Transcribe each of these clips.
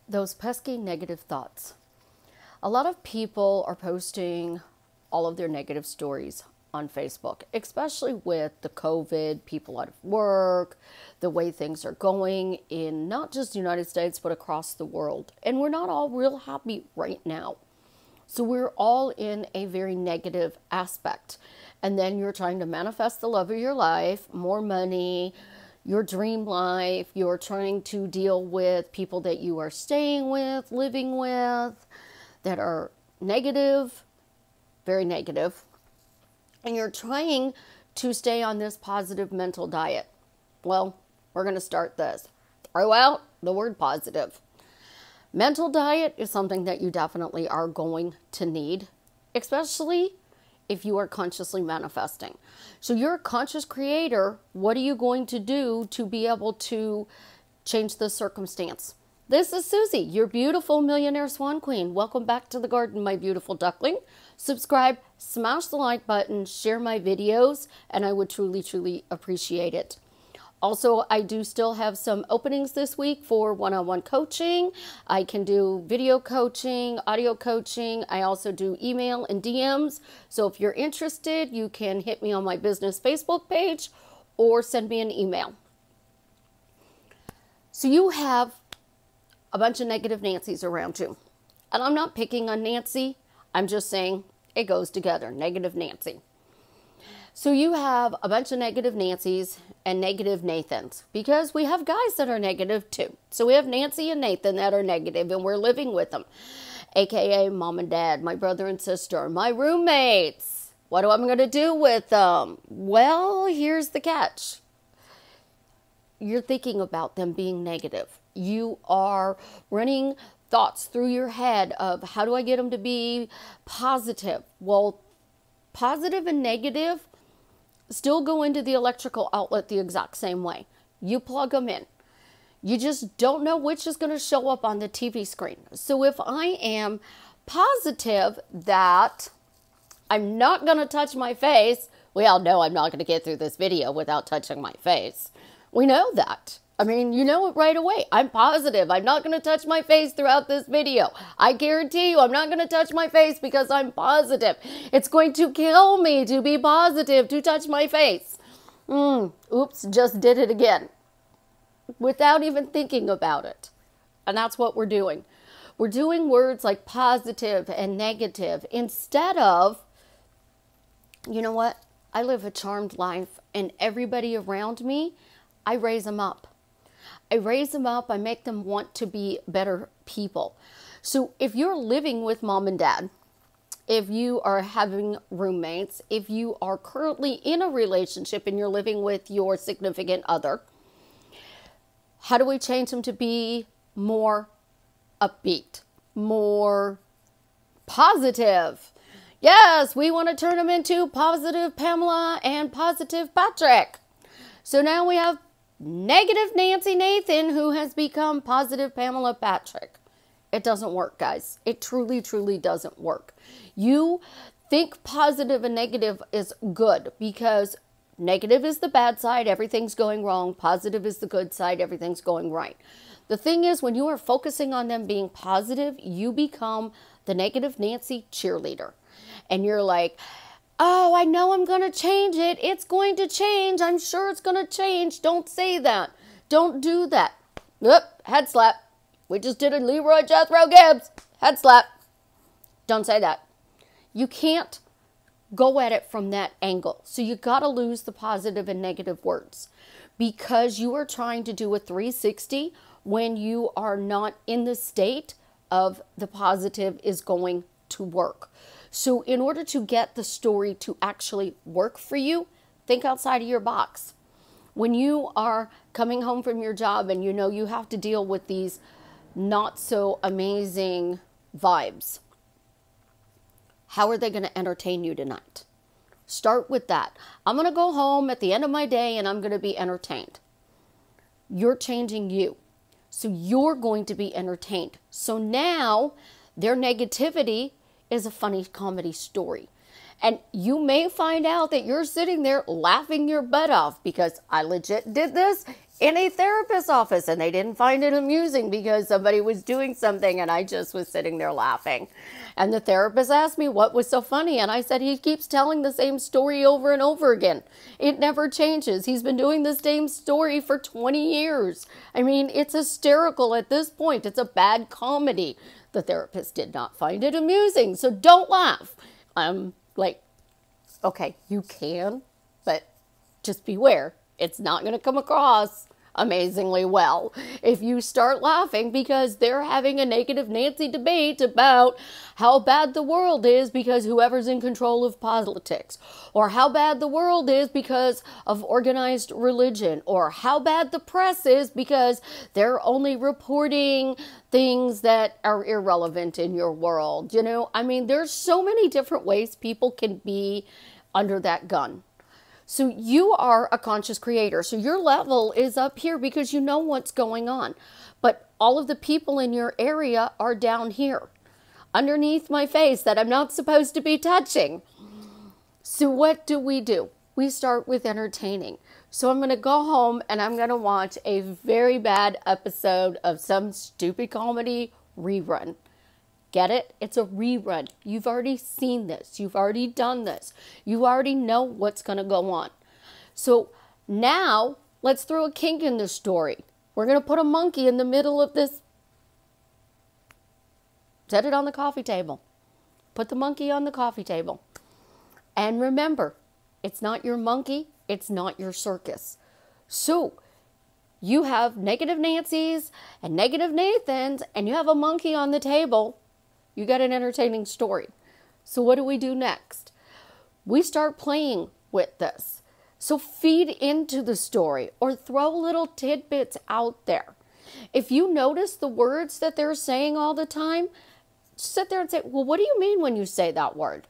those pesky negative thoughts. A lot of people are posting all of their negative stories on Facebook, especially with the COVID, people out of work, the way things are going in not just the United States, but across the world. And we're not all real happy right now. So we're all in a very negative aspect. And then you're trying to manifest the love of your life, more money, your dream life. You're trying to deal with people that you are staying with, living with, that are negative, very negative. And you're trying to stay on this positive mental diet. Well, we're going to start this. Throw out the word positive. Mental diet is something that you definitely are going to need, especially if you are consciously manifesting. So you're a conscious creator. What are you going to do to be able to change the circumstance? This is Susie, your beautiful millionaire swan queen. Welcome back to the garden, my beautiful duckling. Subscribe, smash the like button, share my videos, and I would truly, truly appreciate it. Also, I do still have some openings this week for one-on-one coaching. I can do video coaching, audio coaching. I also do email and DMs. So if you're interested, you can hit me on my business Facebook page or send me an email. So you have a bunch of negative Nancys around you. And I'm not picking on Nancy. I'm just saying it goes together, negative Nancy. So you have a bunch of negative Nancys and negative Nathans, because we have guys that are negative too. So we have Nancy and Nathan that are negative, and we're living with them, aka mom and dad, my brother and sister, my roommates. What am I going to do with them? Well, here's the catch. You're thinking about them being negative. You are running thoughts through your head of how do I get them to be positive? Well, positive and negative still go into the electrical outlet the exact same way. You plug them in. You just don't know which is going to show up on the TV screen. So if I am positive that I'm not going to touch my face, we all know I'm not going to get through this video without touching my face. We know that. I mean, you know it right away. I'm positive. I'm not going to touch my face throughout this video. I guarantee you I'm not going to touch my face because I'm positive. It's going to kill me to be positive, to touch my face. Oops, just did it again. Without even thinking about it. And that's what we're doing. We're doing words like positive and negative instead of, you know what? I live a charmed life, and everybody around me, I raise them up. I raise them up. I make them want to be better people. So if you're living with mom and dad, if you are having roommates, if you are currently in a relationship and you're living with your significant other, how do we change them to be more upbeat, more positive? Yes, we want to turn them into positive Pamela and positive Patrick. So now we have negative Nancy Nathan, who has become positive Pamela Patrick. It doesn't work, guys. It truly, truly doesn't work. You think positive and negative is good because negative is the bad side, everything's going wrong. Positive is the good side, everything's going right. The thing is, when you are focusing on them being positive, you become the negative Nancy cheerleader. And you're like, oh, I know I'm going to change it. It's going to change. I'm sure it's going to change. Don't say that. Don't do that. Oop, head slap. We just did a Leroy Jethro Gibbs. Head slap. Don't say that. You can't go at it from that angle. So you got to lose the positive and negative words because you are trying to do a 360 when you are not in the state of the positive is going to work. So in order to get the story to actually work for you, think outside of your box. When you are coming home from your job and you know you have to deal with these not so amazing vibes, how are they going to entertain you tonight? Start with that. I'm going to go home at the end of my day and I'm going to be entertained. You're changing you. So you're going to be entertained. So now their negativity is a funny comedy story. And you may find out that you're sitting there laughing your butt off because I legit did this. in a therapist's office, and they didn't find it amusing because somebody was doing something and I just was sitting there laughing. And the therapist asked me what was so funny, and I said, he keeps telling the same story over and over again. It never changes. He's been doing the same story for 20 years. I mean, it's hysterical at this point. It's a bad comedy. The therapist did not find it amusing, so don't laugh. I'm like, okay, you can, but just beware. It's not going to come across amazingly well if you start laughing because they're having a negative Nancy debate about how bad the world is because whoever's in control of politics, or how bad the world is because of organized religion, or how bad the press is because they're only reporting things that are irrelevant in your world. You know, I mean, there's so many different ways people can be under that gun. So you are a conscious creator. So your level is up here because you know what's going on. But all of the people in your area are down here, underneath my face that I'm not supposed to be touching. So what do? We start with entertaining. So I'm going to go home and I'm going to watch a very bad episode of some stupid comedy rerun. Get it? It's a rerun. You've already seen this. You've already done this. You already know what's going to go on. So now let's throw a kink in the story. We're going to put a monkey in the middle of this. Set it on the coffee table. Put the monkey on the coffee table. And remember, it's not your monkey. It's not your circus. So you have negative Nancy's and negative Nathans, and you have a monkey on the table. You got an entertaining story. So what do we do next? We start playing with this. So feed into the story or throw little tidbits out there. If you notice the words that they're saying all the time, sit there and say, well, what do you mean when you say that word?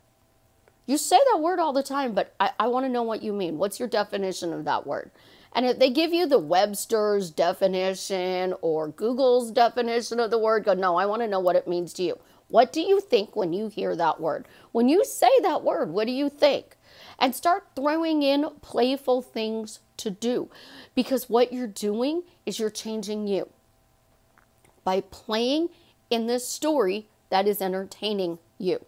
You say that word all the time, but I want to know what you mean. What's your definition of that word? And if they give you the Webster's definition or Google's definition of the word, go, no, I want to know what it means to you. What do you think when you hear that word? When you say that word, what do you think? And start throwing in playful things to do. Because what you're doing is you're changing you. By playing in this story that is entertaining you.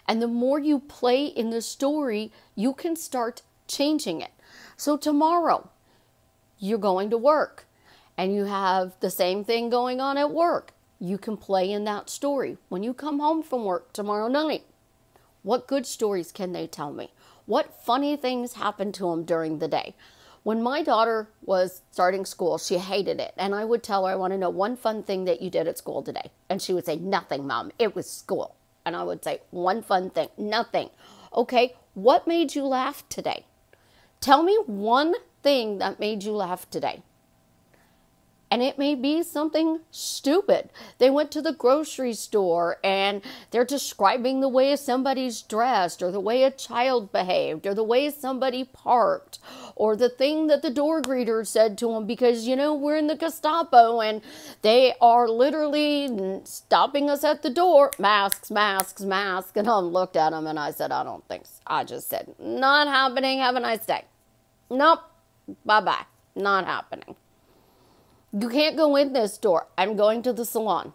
And the more you play in the story, you can start changing it. So tomorrow, you're going to work. And you have the same thing going on at work. You can play in that story. When you come home from work tomorrow night, what good stories can they tell me? What funny things happened to them during the day? When my daughter was starting school, she hated it. And I would tell her, I want to know one fun thing that you did at school today. And she would say, nothing, Mom. It was school. And I would say, one fun thing, nothing. Okay, what made you laugh today? Tell me one thing that made you laugh today. And it may be something stupid. They went to the grocery store and they're describing the way somebody's dressed or the way a child behaved or the way somebody parked or the thing that the door greeter said to them because, you know, we're in the Gestapo and they are literally stopping us at the door. Masks, masks, masks. And I looked at them and I said, I don't think so. I just said, not happening. Have a nice day. Nope. Bye-bye. Not happening. You can't go in this door. I'm going to the salon.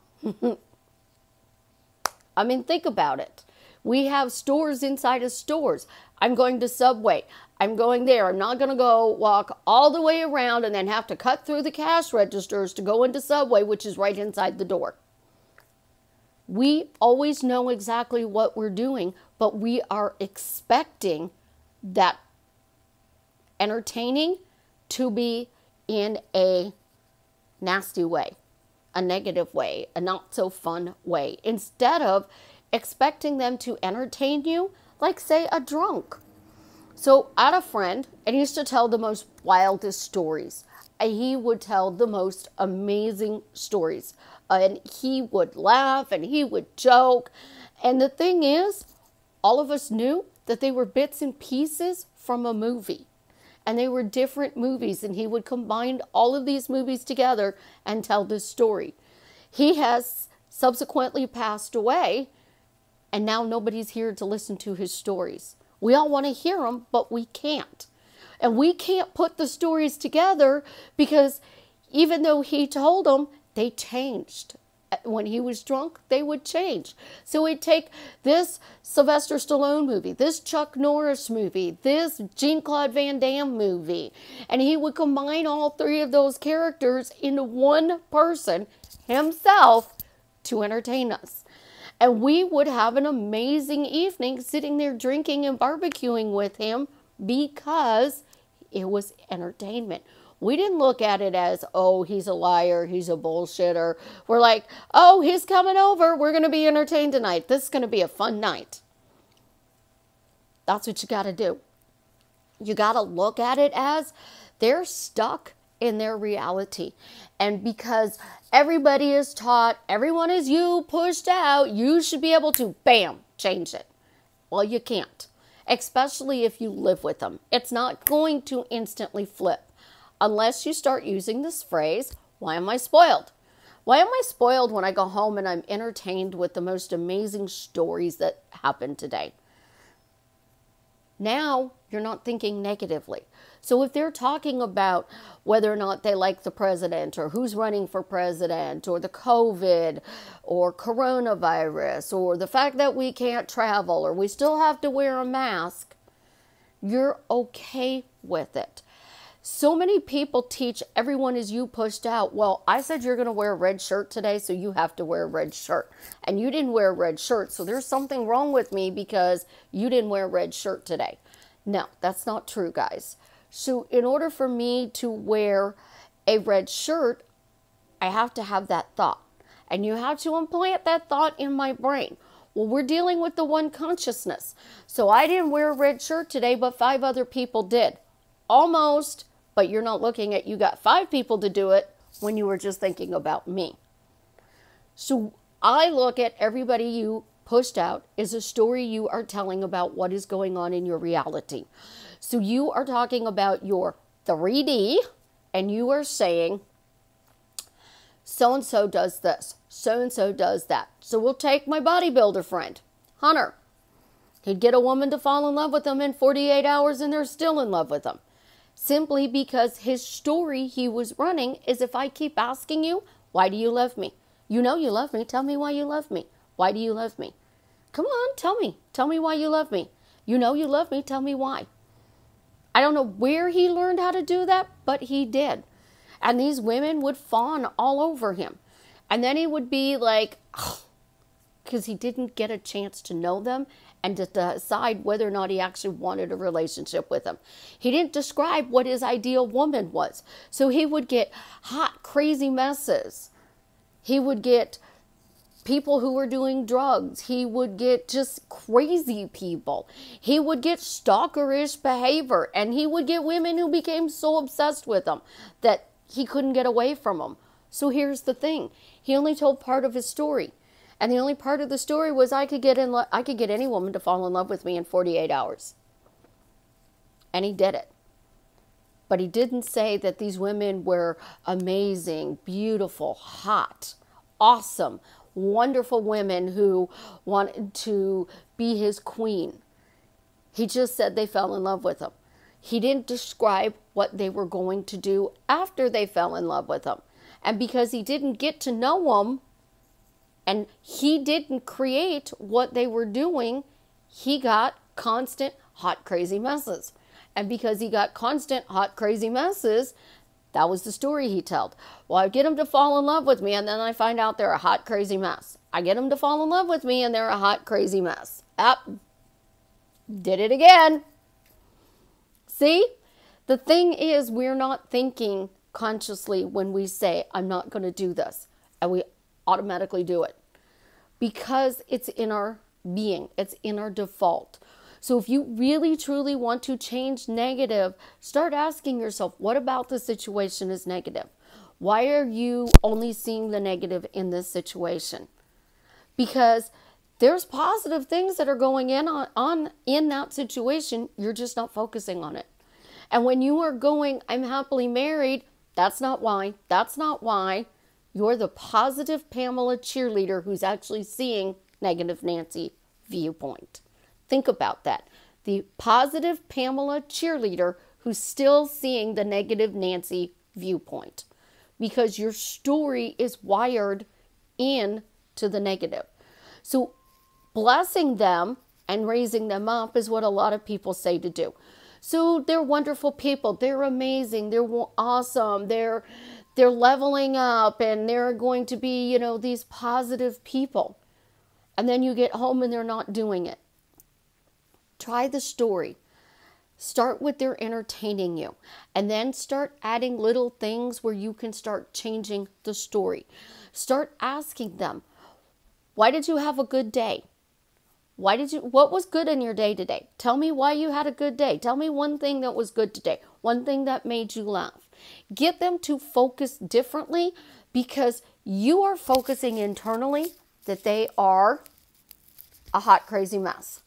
I mean, think about it. We have stores inside of stores. I'm going to Subway. I'm going there. I'm not going to go walk all the way around and then have to cut through the cash registers to go into Subway, which is right inside the door. We always know exactly what we're doing, but we are expecting that entertaining to be in a nasty way, a negative way, a not so fun way, instead of expecting them to entertain you like, say, a drunk. So I had a friend, and he used to tell the most wildest stories. He would tell the most amazing stories, and he would laugh, and he would joke. And the thing is, all of us knew that they were bits and pieces from a movie. And they were different movies, and he would combine all of these movies together and tell this story. He has subsequently passed away, and now nobody's here to listen to his stories. We all want to hear them, but we can't. And we can't put the stories together because even though he told them, they changed. When he was drunk, they would change. So we'd take this Sylvester Stallone movie, this Chuck Norris movie, this Jean-Claude Van Damme movie, and he would combine all three of those characters into one person, himself, to entertain us. And we would have an amazing evening sitting there drinking and barbecuing with him because it was entertainment. We didn't look at it as, oh, he's a liar, he's a bullshitter. We're like, oh, he's coming over. We're going to be entertained tonight. This is going to be a fun night. That's what you got to do. You got to look at it as they're stuck in their reality. And because everybody is taught, everyone is you pushed out, you should be able to, bam, change it. Well, you can't, especially if you live with them. It's not going to instantly flip. Unless you start using this phrase, why am I spoiled? Why am I spoiled when I go home and I'm entertained with the most amazing stories that happened today? Now you're not thinking negatively. So if they're talking about whether or not they like the president or who's running for president or the COVID or coronavirus or the fact that we can't travel or we still have to wear a mask, you're okay with it. So many people teach everyone is you pushed out. Well, I said you're going to wear a red shirt today, so you have to wear a red shirt. And you didn't wear a red shirt, so there's something wrong with me because you didn't wear a red shirt today. No, that's not true, guys. So in order for me to wear a red shirt, I have to have that thought. And you have to implant that thought in my brain. Well, we're dealing with the one consciousness. So I didn't wear a red shirt today, but 5 other people did. Almost. But you're not looking at, you got 5 people to do it when you were just thinking about me. So I look at everybody you pushed out is a story you are telling about what is going on in your reality. So you are talking about your 3D and you are saying, so-and-so does this, so-and-so does that. So we'll take my bodybuilder friend, Hunter. He'd get a woman to fall in love with him in 48 hours and they're still in love with him. Simply because his story he was running is, if I keep asking you, why do you love me? You know you love me. Tell me why you love me. Why do you love me? Come on, tell me. Tell me why you love me. You know you love me. Tell me why. I don't know where he learned how to do that, but he did. And these women would fawn all over him. And then he would be like, because he didn't get a chance to know them and to decide whether or not he actually wanted a relationship with them. He didn't describe what his ideal woman was. So he would get hot, crazy messes. He would get people who were doing drugs. He would get just crazy people. He would get stalkerish behavior. And he would get women who became so obsessed with him that he couldn't get away from them. So here's the thing. He only told part of his story. And the only part of the story was I could get any woman to fall in love with me in 48 hours. And he did it. But he didn't say that these women were amazing, beautiful, hot, awesome, wonderful women who wanted to be his queen. He just said they fell in love with him. He didn't describe what they were going to do after they fell in love with him. And because he didn't get to know them, and he didn't create what they were doing, he got constant hot, crazy messes. And because he got constant hot, crazy messes, that was the story he told. Well, I get them to fall in love with me, and then I find out they're a hot, crazy mess. I get them to fall in love with me, and they're a hot, crazy mess. Did it again. See? The thing is, we're not thinking consciously when we say, I'm not going to do this. And we automatically do it because it's in our being. It's in our default. So if you really truly want to change negative, start asking yourself, what about the situation is negative? Why are you only seeing the negative in this situation? Because there's positive things that are going on in that situation. You're just not focusing on it. And when you are going, I'm happily married, that's not why. That's not why. You're the positive Pamela cheerleader who's actually seeing negative Nancy viewpoint. Think about that. The positive Pamela cheerleader who's still seeing the negative Nancy viewpoint, because your story is wired in to the negative. So blessing them and raising them up is what a lot of people say to do. So they're wonderful people. They're amazing. They're awesome. They're leveling up, and they're going to be, these positive people. And then you get home and they're not doing it. Try the story. Start with their entertaining you, and then start adding little things where you can start changing the story. Start asking them, why did you have a good day? What was good in your day today? Tell me why you had a good day. Tell me one thing that was good today. One thing that made you laugh. Get them to focus differently, because you are focusing internally that they are a hot, crazy mess.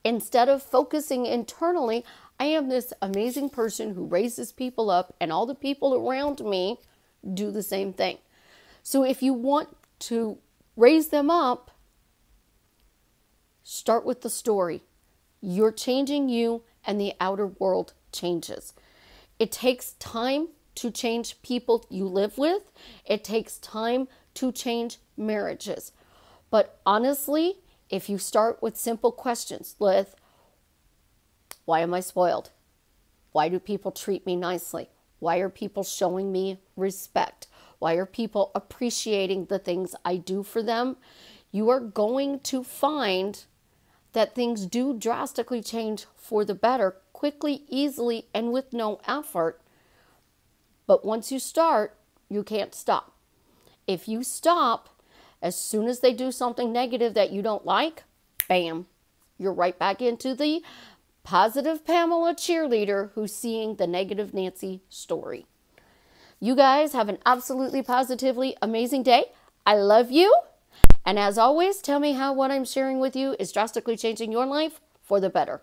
Instead of focusing internally, I am this amazing person who raises people up, and all the people around me do the same thing. So if you want to raise them up, start with the story. You're changing you, and the outer world changes. It takes time to change people you live with. It takes time to change marriages. But honestly, if you start with simple questions with, why am I spoiled? Why do people treat me nicely? Why are people showing me respect? Why are people appreciating the things I do for them? You are going to find that things do drastically change for the better, quickly, easily, and with no effort. But once you start, you can't stop. If you stop, as soon as they do something negative that you don't like, bam, you're right back into the positive Pamela cheerleader who's seeing the negative Nancy story. You guys have an absolutely positively amazing day. I love you. And as always, tell me how what I'm sharing with you is drastically changing your life for the better.